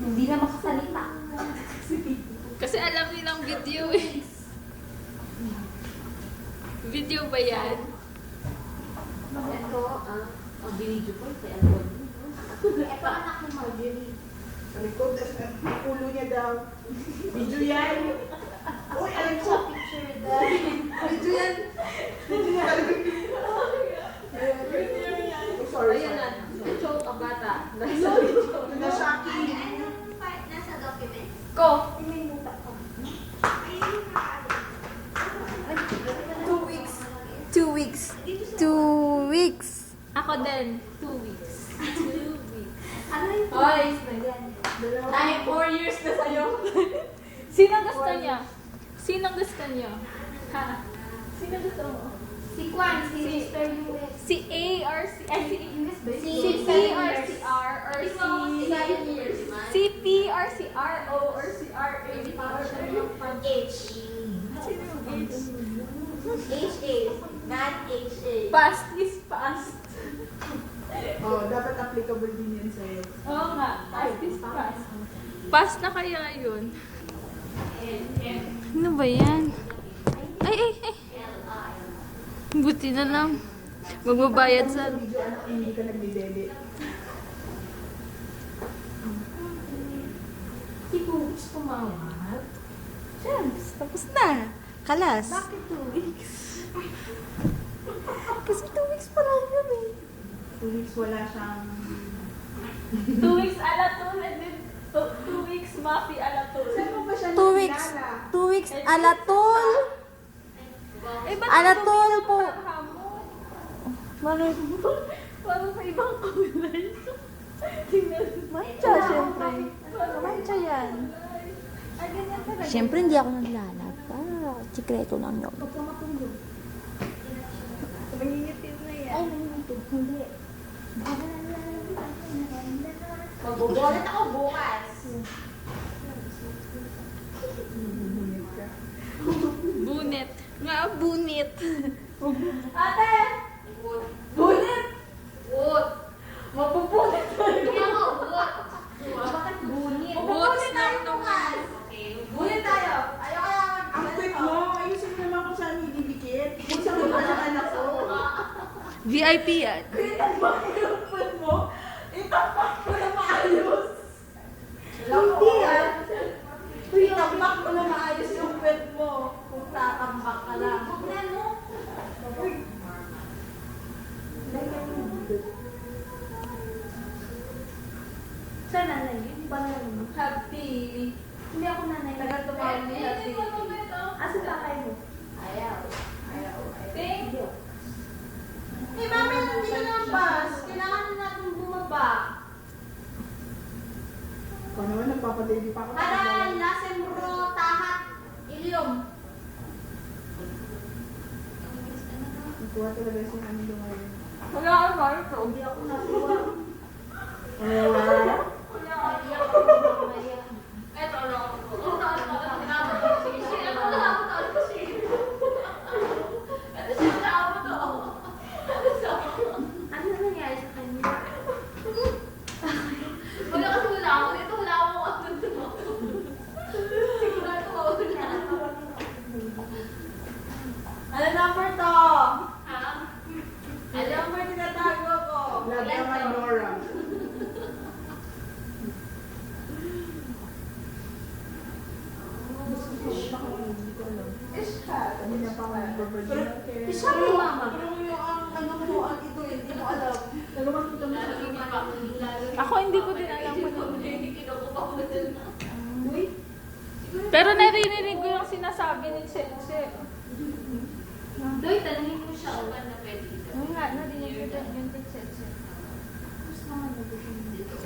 Hindi na makasalita. Kasi alam nilang video eh. Video ba yan? Ito, binidyo ko. Ito anak ni Marjorie. Sa likod, ang ulo niya daw. Video yan. Uy, alam ko. Picture that. Video yan. Video yan. Oh, sorry. Ayun na. Choke ang bata. Na-shocking. Anong part nasa document? Ko. May muta ko. Ayun na. 2 weeks. 2 weeks. 2 weeks. Ako din. 2 weeks. 2 weeks. Ano yung Hoy. Dahil 4 years na sa'yo. Sinong gusto niya? Sinong gusto niyo? Ha? Sino gusto mo? Si Kwan, si Mr. US. Si A or si... Ay, si... Si Si P or si R or si... Si P or si R O or si R A or H. Sino yung H? H-A. Not H-A. Past is past. Oh, dapat applicable din yan sa'yo. Oo nga. Past is past. Past na kaya yun. Ano ba yan? Ay. Buti na lang. Magbabayad sa... Video anak, hindi ka nagdidede. Si Pugis tumawag. Chance, tapos na. Kalas. Bakit 2 weeks? Kasi 2 weeks pa lang yun eh. 2 weeks wala siyang... 2 weeks alatul and then 2 weeks mafi alatul. Saan mo ba siya 2 weeks. nakilala? 2 weeks alatol. Eh, ba't Alatol ang po. hamon? Bakit? Parang sa ibang kulay. Tingnan. Mancha, syempre. Mancha yan. Ay, ganyan talaga. Syempre, hindi ako naglalap. Sikreto lang yun. Huwag ka matulog. Mangingitim na yan. Ay, nangingitig. Hindi. Magbubulit ako bukas. Bunit. Nga, bunit. Ate! Bunit! Wood! Mapupunit tayo. Hindi ako, what? Bakit bunit? Boots Mapupunit na tayo naman. bukas. Bunit tayo. Ayaw kaya Ang quick mo, ayusin mo naman kung saan ididikit. Kung saan mo ba yung anak ko? VIP yan. Pinagpapilupin mo. Itapak mo na maayos. Hindi ah. Itapak mo na maayos yung pet mo. Kung tatambak ka lang. Tignan mo. Sa nanay, hindi ba nanay mo? Happy. Hindi ako nanay. Tagal tumawag ni Happy. Asa tatay mo? Ayaw. Thank you. Eh, mami, nandito na ang bus. Kailangan na natin bumaba. Ikaw naman, nagpapadaily pa ako. Aral, Lasembro, Tahat, Ilium. Nagkuha talaga si Hani ngayon. Wala ka Marco. Hindi ako nakuha. Wala. Eto lang. Ano nangyari sa kanya? Wala kasi wala ako. Dito wala akong ako dito. Sigurado ako wala. Ano number to? Ha? Ano number tinatago ko? Love naman, Nora. Hindi na pa ako nagpapadaily. Isa mo, mama. Pero yung ano mo, ang ito, hindi mo alam. Dalawang kita mo sa Ako hindi ko din alam kung ano. Kinukupakutin na. Pero narinig ko yung sinasabi ni Sensei. Doy, tanungin mo siya kung ano pwede dito. Oo nga, narinig ko din yung kay Sensei.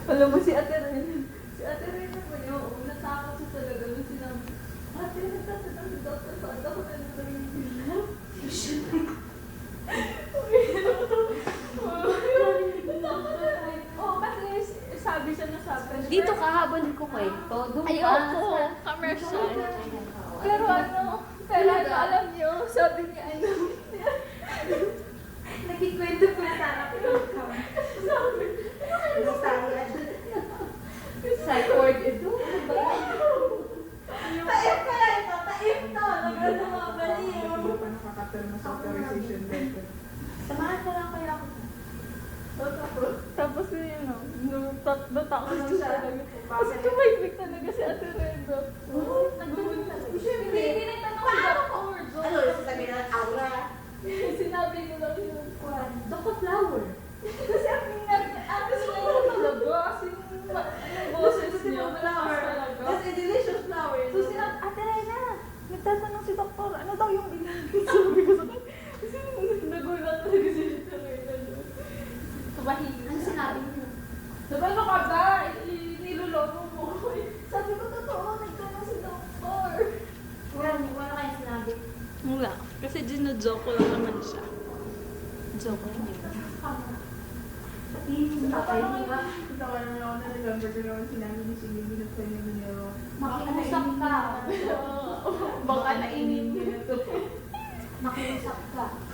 Alam mo si Ate Ren. Si Ate Ren na ba yun? Natakot siya talaga nung sinabi. Ate, nagtatanong si Dr. Saan ako na Oo, kasi sabi siya na sabi. Dito ka habang ko kwento. Ayoko. Commercial. Pero alam niyo, sabi niya, Nagkikwento po na sana ako ng sabi, Psych ward natakot Ano siya siya? talaga. Kasi Bakit? tumahimik talaga si Ate Rendo. Nagulong talaga. Hindi, hindi nagtanong si Dr. Ano, sasabihin na aura. Sinabi ko lang yun. Dr. Flower. Kasi ang ate niya talaga. Kasi yung boses niya, malakas talaga. That's a delicious flower. So sinabi, Ate Rena, nagtatanong si Doktor, ano daw yung ginagawa? Sabi ko sa kanya, kasi nagulat talaga si Ate Rena. Tumahimik Ano siya. sinabi niyo? Sabi, ano ka ba? Niloloko mo ko. Sabi ko, totoo, nagtanong si Doktor. Wala kayong sinabi. Wala. Kasi gino-joke ko lang naman siya. Joke lang yun. Tawa naman ako na November ko naman sinabi ni Sige, binuksan niya biniro. Makiusap ka. Baka nainin niyo.